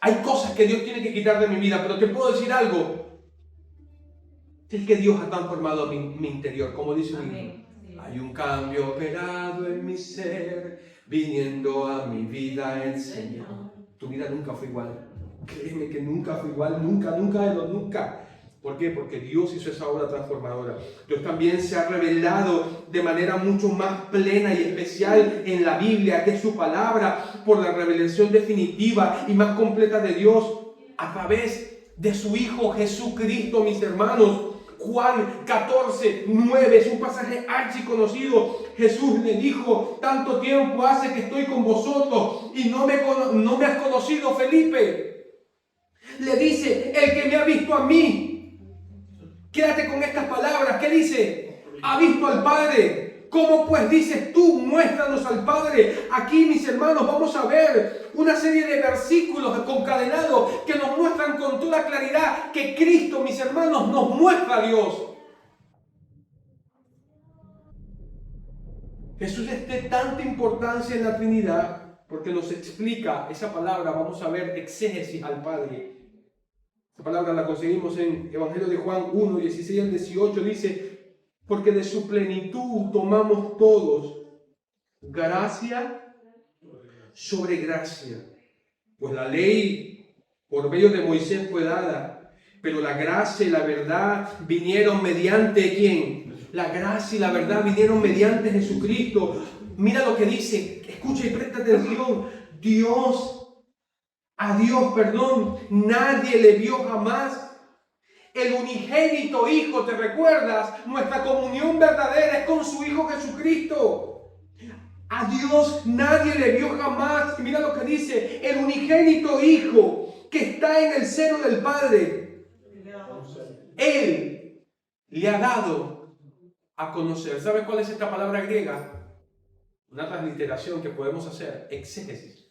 Hay cosas que Dios tiene que quitar de mi vida, pero te puedo decir algo. Es que Dios ha transformado mi interior, como dice un himno. Hay un cambio operado en mi ser, viniendo a mi vida el Señor. Tu vida nunca fue igual. Créeme que nunca fue igual, nunca. ¿Por qué? Porque Dios hizo esa obra transformadora. Dios también se ha revelado de manera mucho más plena y especial en la Biblia, que es su palabra, por la revelación definitiva y más completa de Dios a través de su Hijo Jesucristo, mis hermanos. Juan 14, 9 es un pasaje archiconocido. Jesús le dijo: tanto tiempo hace que estoy con vosotros y no me has conocido, Felipe. Le dice: el que me ha visto a mí. Quédate con estas palabras. ¿Qué dice? Ha visto al Padre. ¿Cómo pues dices tú, muéstranos al Padre? Aquí, mis hermanos, vamos a ver una serie de versículos concadenados que nos muestran con toda claridad que Cristo, mis hermanos, nos muestra a Dios. Jesús es de tanta importancia en la Trinidad porque nos explica esa palabra. Vamos a ver exégesis al Padre. Esta palabra la conseguimos en Evangelio de Juan 1, 16 al 18. Dice: porque de su plenitud tomamos todos gracia sobre gracia. Pues la ley por medio de Moisés fue dada, pero la gracia y la verdad vinieron mediante ¿quién? La gracia y la verdad vinieron mediante Jesucristo. Mira lo que dice, escucha y presta atención. A Dios, nadie le vio jamás. El unigénito Hijo, ¿te recuerdas? Nuestra comunión verdadera es con su Hijo Jesucristo. A Dios nadie le vio jamás. Y mira lo que dice: el unigénito Hijo que está en el seno del Padre, Él le ha dado a conocer. ¿Sabes cuál es esta palabra griega? Una transliteración que podemos hacer: exégesis.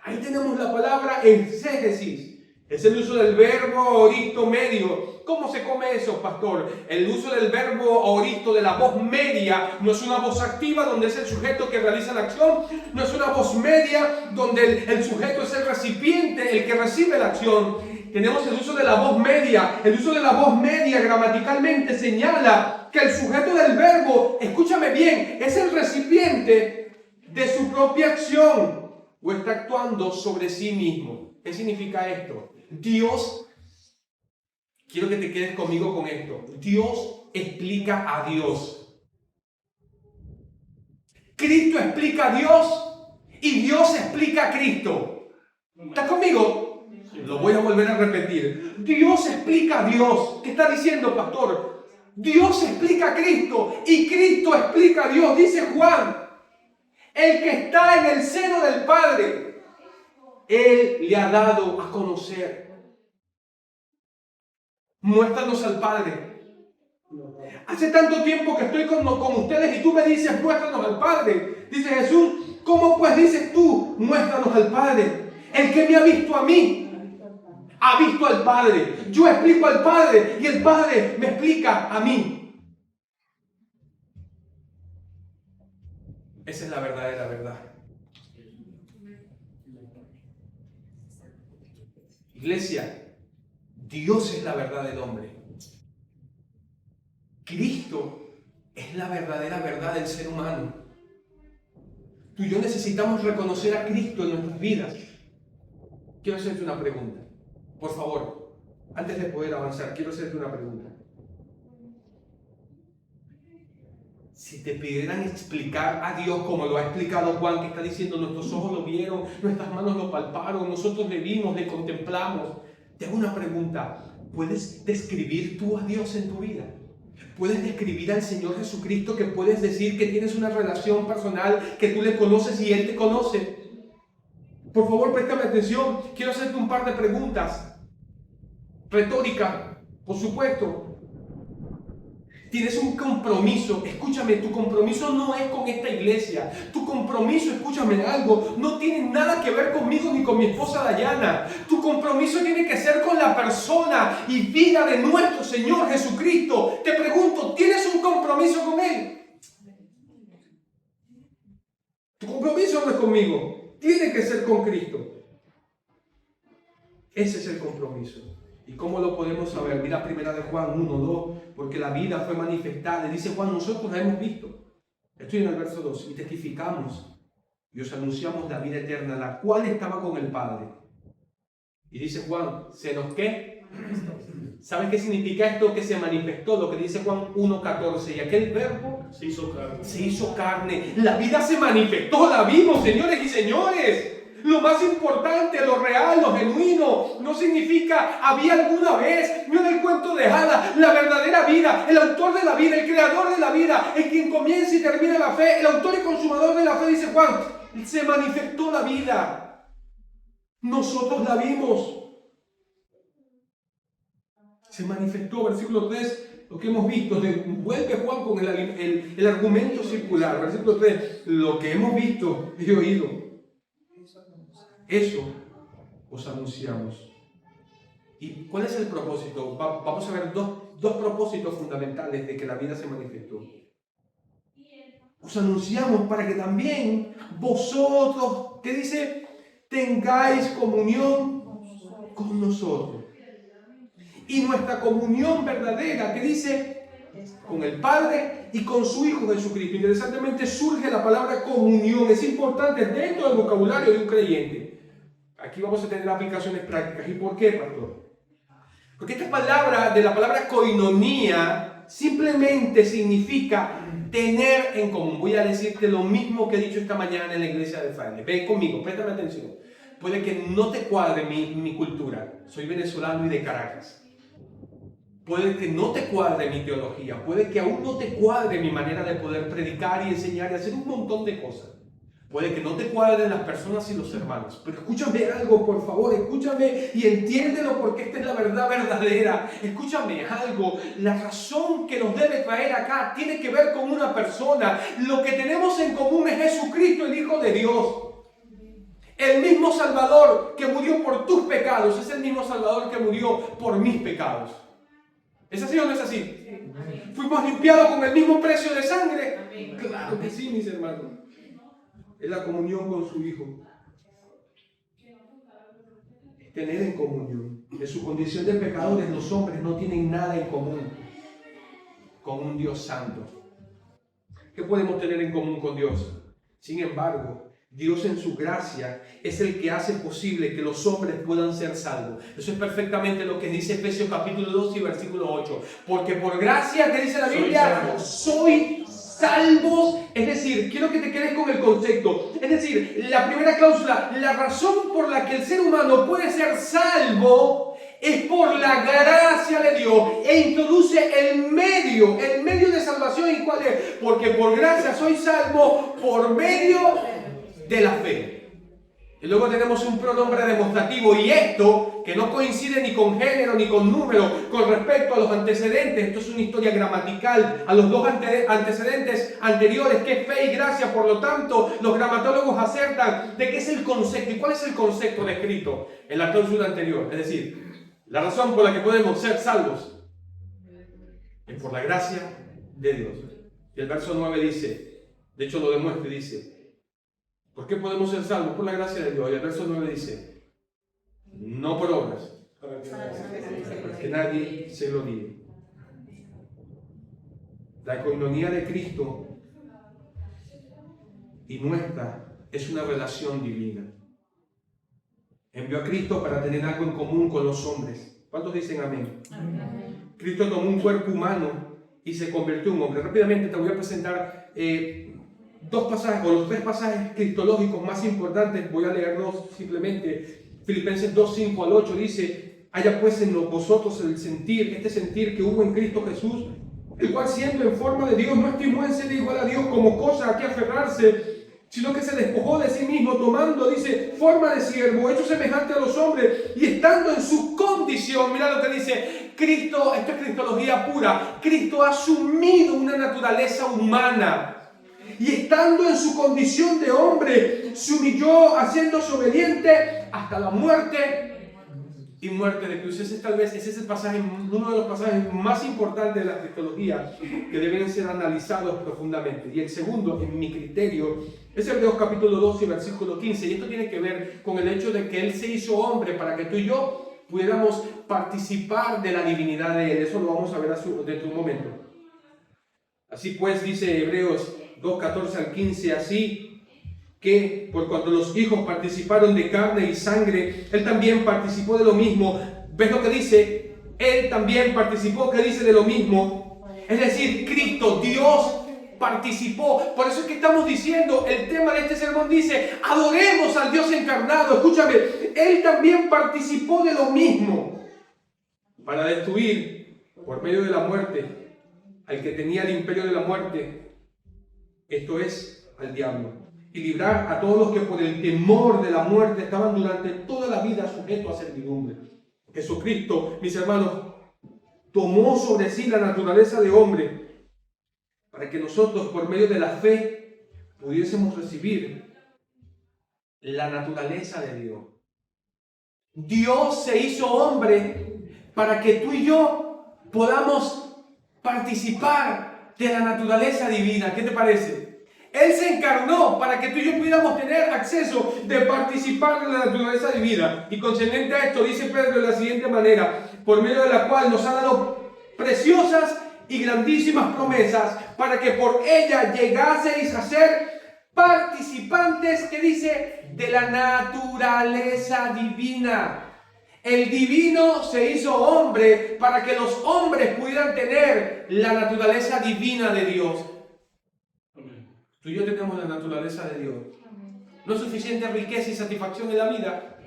Ahí tenemos la palabra exégesis. Es el uso del verbo aoristo medio. ¿Cómo se come eso, pastor? El uso del verbo aoristo, de la voz media, no es una voz activa donde es el sujeto que realiza la acción, no es una voz media donde el sujeto es el recipiente, el que recibe la acción. Tenemos el uso de la voz media. El uso de la voz media gramaticalmente señala que el sujeto del verbo, escúchame bien, es el recipiente de su propia acción o está actuando sobre sí mismo. ¿Qué significa esto? Dios, quiero que te quedes conmigo con esto. Dios explica a Dios. Cristo explica a Dios y Dios explica a Cristo. ¿Estás conmigo? Lo voy a volver a repetir. Dios explica a Dios. ¿Qué está diciendo, pastor? Dios explica a Cristo y Cristo explica a Dios. Dice Juan: el que está en el seno del Padre, Él le ha dado a conocer. Muéstranos al Padre. Hace tanto tiempo que estoy con ustedes y tú me dices: muéstranos al Padre. Dice Jesús: ¿cómo pues dices tú, muéstranos al Padre? El que me ha visto a mí, ha visto al Padre. Yo explico al Padre y el Padre me explica a mí. Esa es la verdadera verdad. Iglesia, Dios es la verdad del hombre. Cristo es la verdadera verdad del ser humano. Tú y yo necesitamos reconocer a Cristo en nuestras vidas. Quiero hacerte una pregunta. Por favor, antes de poder avanzar, quiero hacerte una pregunta. Si te pidieran explicar a Dios como lo ha explicado Juan, que está diciendo: nuestros ojos lo vieron, nuestras manos lo palparon, nosotros le vimos, le contemplamos. Te hago una pregunta. ¿Puedes describir tú a Dios en tu vida? ¿Puedes describir al Señor Jesucristo, que puedes decir que tienes una relación personal, que tú le conoces y Él te conoce? Por favor, préstame atención. Quiero hacerte un par de preguntas. Retórica, por supuesto. Tienes un compromiso. Escúchame, tu compromiso no es con esta iglesia. Tu compromiso, escúchame algo, no tiene nada que ver conmigo ni con mi esposa Dayana. Tu compromiso tiene que ser con la persona y vida de nuestro Señor Jesucristo. Te pregunto, ¿tienes un compromiso con Él? Tu compromiso no es conmigo, tiene que ser con Cristo. Ese es el compromiso. ¿Y cómo lo podemos saber? Mira 1 de Juan 1, 2, porque la vida fue manifestada. Y dice Juan: nosotros la hemos visto. Estoy en el verso 2. Y testificamos y os anunciamos la vida eterna, la cual estaba con el Padre. Y dice Juan: ¿se nos qué? ¿Sabes qué significa esto? Que se manifestó, lo que dice Juan 1:14. Y aquel verbo Se hizo carne. se hizo carne. La vida se manifestó, la vimos, señores y señores. Lo más importante, lo real, lo genuino, no significa había alguna vez, no en el cuento de hadas. La verdadera vida, el autor de la vida, el creador de la vida, el quien comienza y termina la fe, el autor y consumador de la fe, dice Juan, se manifestó la vida. Nosotros la vimos. Se manifestó, versículo 3, lo que hemos visto. Vuelve Juan con el argumento circular. Versículo 3, lo que hemos visto y oído, eso os anunciamos. ¿Y cuál es el propósito? Vamos a ver dos propósitos fundamentales de que la vida se manifestó. Os anunciamos para que también vosotros, ¿qué dice? Tengáis comunión con nosotros. Y nuestra comunión verdadera, ¿qué dice? Con el Padre y con su Hijo Jesucristo. Interesantemente surge la palabra comunión. Es importante dentro del vocabulario de un creyente. Aquí vamos a tener aplicaciones prácticas. ¿Y por qué, pastor? Porque esta palabra, de la palabra koinonía, simplemente significa tener en común. Voy a decirte lo mismo que he dicho esta mañana en la iglesia de Faene. Ven conmigo, préstame atención. Puede que no te cuadre mi cultura. Soy venezolano y de Caracas. Puede que no te cuadre mi teología. Puede que aún no te cuadre mi manera de poder predicar y enseñar y hacer un montón de cosas. Puede que no te cuadren las personas y los hermanos, pero escúchame algo, por favor, escúchame y entiéndelo, porque esta es la verdad verdadera. Escúchame algo, la razón que nos debe traer acá tiene que ver con una persona. Lo que tenemos en común es Jesucristo, el Hijo de Dios. El mismo Salvador que murió por tus pecados es el mismo Salvador que murió por mis pecados. ¿Es así o no es así? Sí. ¿Fuimos limpiados con el mismo precio de sangre? Amén. Claro que sí, mis hermanos. Es la comunión con su Hijo. Es tener en comunión. En su condición de pecadores, los hombres no tienen nada en común con un Dios santo. ¿Qué podemos tener en común con Dios? Sin embargo, Dios en su gracia es el que hace posible que los hombres puedan ser salvos. Eso es perfectamente lo que dice Efesios capítulo 2 y versículo 8. Porque por gracia, ¿qué dice la Biblia? Soy salvos. Es decir, quiero que te quedes con el concepto. Es decir, la primera cláusula, la razón por la que el ser humano puede ser salvo es por la gracia de Dios, e introduce el medio de salvación. ¿Y cuál es? Porque por gracia soy salvo por medio de la fe. Y luego tenemos un pronombre demostrativo, y esto que no coincide ni con género ni con número con respecto a los antecedentes. Esto es una historia gramatical a los dos antecedentes anteriores, que es fe y gracia. Por lo tanto, los gramatólogos acertan de qué es el concepto y cuál es el concepto descrito en la cláusula anterior. Es decir, la razón por la que podemos ser salvos es por la gracia de Dios. Y el verso 9 dice, de hecho lo demuestra y dice, ¿por qué podemos ser salvos? Por la gracia de Dios. Y el verso 9 dice, no por obras, para que nadie se gloríe. La coinonía de Cristo y nuestra es una relación divina. Envió a Cristo para tener algo en común con los hombres. ¿Cuántos dicen amén? Amén. Cristo tomó un cuerpo humano y se convirtió en un hombre. Rápidamente te voy a presentar dos pasajes, o los tres pasajes cristológicos más importantes. Voy a leerlos simplemente. Filipenses 2, 5 al 8 dice, haya pues en vosotros el sentir, este sentir que hubo en Cristo Jesús, el cual siendo en forma de Dios no estimó en ser igual a Dios como cosa a que aferrarse, sino que se despojó de sí mismo, tomando, dice, forma de siervo, hecho semejante a los hombres, y estando en su condición, mira lo que dice, Cristo, esto es cristología pura, Cristo ha asumido una naturaleza humana, y estando en su condición de hombre, se humilló haciéndose obediente hasta la muerte y muerte de cruz. Ese es el pasaje, uno de los pasajes más importantes de la cristología que deben ser analizados profundamente. Y el segundo, en mi criterio, es Hebreos capítulo 2 y versículo 15. Y esto tiene que ver con el hecho de que Él se hizo hombre para que tú y yo pudiéramos participar de la divinidad de Él. Eso lo vamos a ver dentro de un momento. Así pues, dice Hebreos 2, 14 al 15, así que por cuanto los hijos participaron de carne y sangre, Él también participó de lo mismo, ¿Ves lo que dice? Él también participó, que dice de lo mismo. Es decir, Cristo, Dios participó. Por eso es que estamos diciendo, el tema de este sermón dice, adoremos al Dios encarnado. Escúchame, Él también participó de lo mismo para destruir por medio de la muerte al que tenía el imperio de la muerte, esto es, al diablo, y librar a todos los que por el temor de la muerte estaban durante toda la vida sujetos a servidumbre. Jesucristo, mis hermanos, tomó sobre sí la naturaleza de hombre para que nosotros, por medio de la fe, pudiésemos recibir la naturaleza de Dios. Dios se hizo hombre para que tú y yo podamos participar de la naturaleza divina. ¿Qué te parece? Él se encarnó para que tú y yo pudiéramos tener acceso de participar de la naturaleza divina. Y concerniente a esto, dice Pedro de la siguiente manera, por medio de la cual nos ha dado preciosas y grandísimas promesas, para que por ella llegaseis a ser participantes, que dice, de la naturaleza divina. El divino se hizo hombre para que los hombres pudieran tener la naturaleza divina de Dios. Tú y yo tenemos la naturaleza de Dios. No es suficiente riqueza y satisfacción en la vida.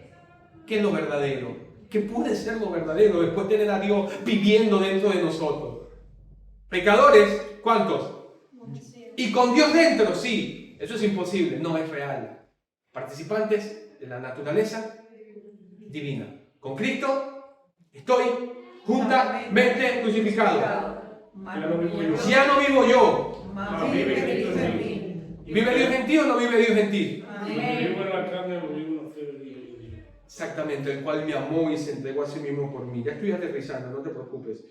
¿Qué es lo verdadero? ¿Qué puede ser lo verdadero después de tener a Dios viviendo dentro de nosotros? Pecadores, ¿cuántos? Y con Dios dentro, sí. Eso es imposible, no es real. Participantes de la naturaleza divina. Con Cristo estoy juntamente crucificado. Ya no vivo yo. ¿Vive Dios en ti o no vive Dios en ti? Exactamente, el cual me amó y se entregó a sí mismo por mí. Ya estoy aterrizando, no te preocupes.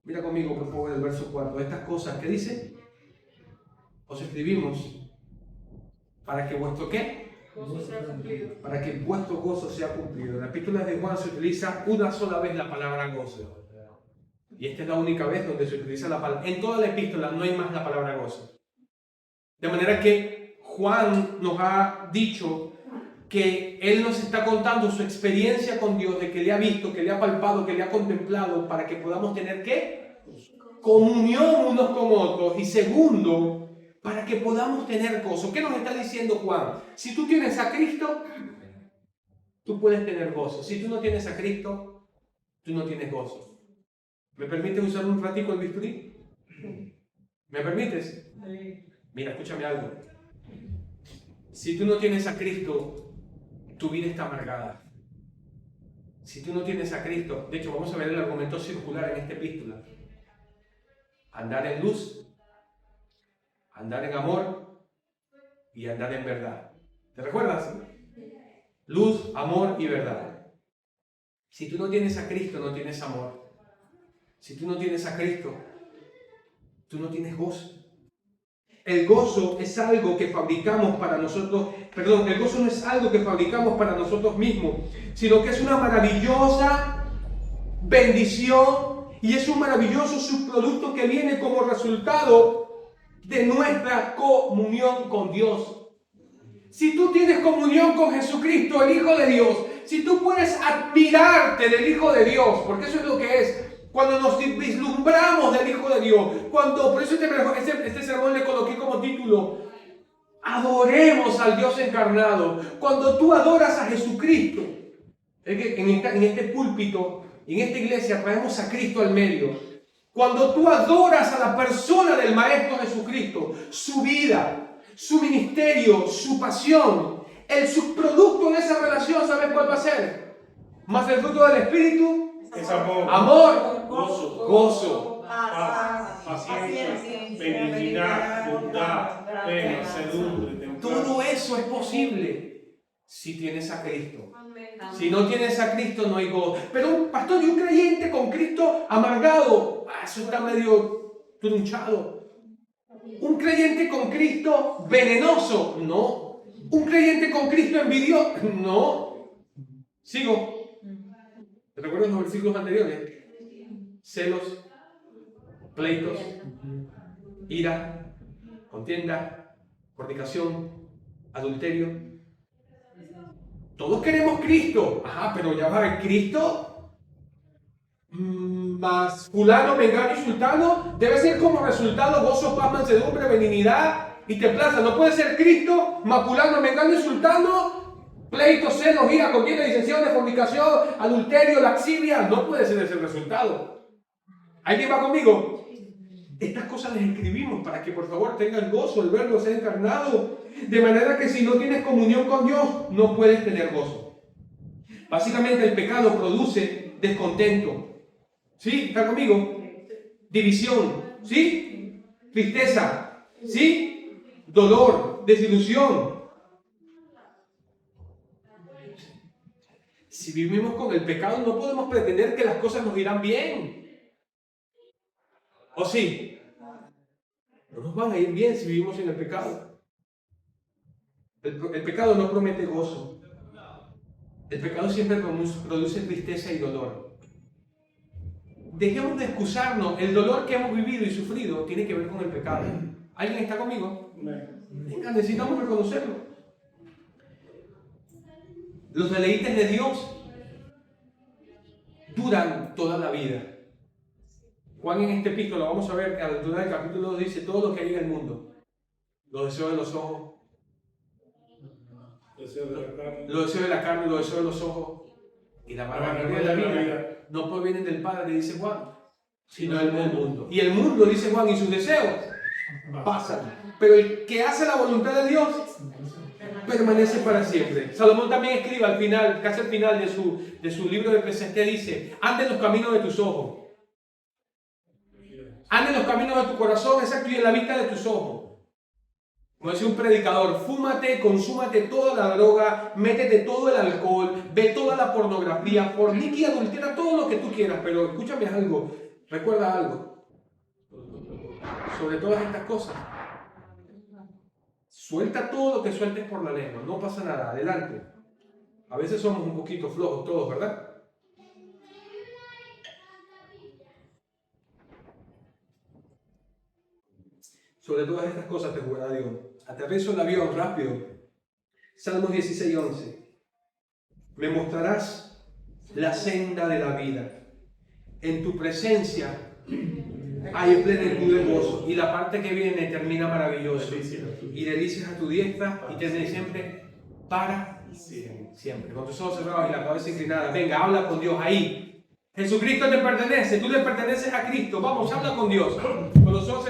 Mira conmigo, por favor, el verso 4. Estas cosas que dice, os escribimos para que vuestro ¿qué? Gozo sea cumplido. Para que vuestro gozo sea cumplido. En la epístola de Juan se utiliza una sola vez la palabra gozo. Y esta es la única vez donde se utiliza la palabra. En toda la epístola no hay más la palabra gozo. De manera que Juan nos ha dicho que él nos está contando su experiencia con Dios, de que le ha visto, que le ha palpado, que le ha contemplado, para que podamos tener ¿qué? Comunión unos con otros. Y segundo, para que podamos tener gozo. ¿Qué nos está diciendo Juan? Si tú tienes a Cristo, tú puedes tener gozo. Si tú no tienes a Cristo, tú no tienes gozo. ¿Me permites usar un ratico el bisturí? ¿Me permites? Mira, escúchame algo. Si tú no tienes a Cristo, tu vida está amargada. Si tú no tienes a Cristo, de hecho vamos a ver el argumento circular en esta epístola. Andar en luz, andar en amor y andar en verdad. ¿Te recuerdas? Luz, amor y verdad. Si tú no tienes a Cristo, no tienes amor. Si tú no tienes a Cristo, tú no tienes gozo. El gozo es algo que fabricamos para nosotros, el gozo no es algo que fabricamos para nosotros mismos, sino que es una maravillosa bendición y es un maravilloso subproducto que viene como resultado de nuestra comunión con Dios. Si tú tienes comunión con Jesucristo, el Hijo de Dios, si tú puedes admirarte del Hijo de Dios, porque eso es lo que es, cuando nos vislumbramos del Hijo de Dios, por eso este sermón le coloqué como título, adoremos al Dios encarnado. Cuando tú adoras a Jesucristo, en este púlpito, en esta iglesia traemos a Cristo al medio. Cuando tú adoras a la persona del Maestro Jesucristo, su vida, su ministerio, su pasión, el subproducto de esa relación, ¿sabes cuál va a ser? Más el fruto del Espíritu. Es amor, Amor, gozo, paz, paciencia, benignidad, bondad, fe, mansedumbre, templanza. todo eso es posible si tienes a Cristo. Si no tienes a Cristo, no hay gozo. Pero un pastor y un creyente con Cristo amargado, eso está medio trunchado. Un creyente con Cristo venenoso, no. Un creyente con Cristo envidioso, no. Sigo. ¿Te recuerdas los versículos anteriores? Celos, pleitos, ira, contienda, fornicación, adulterio. Todos queremos Cristo. Ajá, pero ya va, ¿el Cristo? Más fulano, mengano y sultano debe ser como resultado gozo, paz, mansedumbre, benignidad y templanza. No puede ser Cristo, más fulano, mengano y sultano, pleitos, celos, ira, contienda, disensiones, fornicación, adulterio, laxivia. No puede ser ese resultado. ¿Alguien va conmigo? Estas cosas las escribimos para que por favor tengan gozo, el verbo sea encarnado. De manera que si no tienes comunión con Dios, no puedes tener gozo. Básicamente el pecado produce descontento. ¿Sí? ¿Está conmigo? División. ¿Sí? Tristeza. ¿Sí? Dolor. Desilusión. Si vivimos con el pecado, no podemos pretender que las cosas nos irán bien. ¿O sí? No nos van a ir bien si vivimos en el pecado. El pecado no promete gozo. El pecado siempre produce tristeza y dolor. Dejemos de excusarnos. El dolor que hemos vivido y sufrido tiene que ver con el pecado. ¿Alguien está conmigo? Venga, necesitamos reconocerlo. Los deleites de Dios duran toda la vida. Juan en este epístola, vamos a ver, a la altura del capítulo 2 dice todo lo que hay en el mundo. Los deseos de los ojos. Los deseos de la carne, los deseos de los ojos. Y la vanagloria de la vida no provienen del Padre, dice Juan, sino del mundo. Y el mundo, dice Juan, y sus deseos pasan. Pero el que hace la voluntad de Dios permanece para siempre. Salomón también escribe al final, casi al final de su libro de Eclesiastés, dice: anda en los caminos de tus ojos. Anda en los caminos de tu corazón, exacto, y en la vista de tus ojos. Como decía un predicador, fúmate, consúmate toda la droga, métete todo el alcohol, ve toda la pornografía, fornica y adultera todo lo que tú quieras, pero escúchame algo, recuerda algo. Sobre todas estas cosas, suelta todo lo que sueltes por la lengua, no pasa nada, adelante. A veces somos un poquito flojos todos, ¿verdad? Sobre todas estas cosas te jugará Dios. Aterrizo el avión rápido. Salmos 16:11. Me mostrarás la senda de la vida. En tu presencia hay plenitud de gozo. Y la parte que viene termina maravilloso. Y delicias a tu diestra y tendré siempre para siempre. Con tus ojos cerrados y la cabeza inclinada. Venga, habla con Dios ahí. Jesucristo te pertenece. Tú le perteneces a Cristo. Vamos, habla con Dios. Con los ojos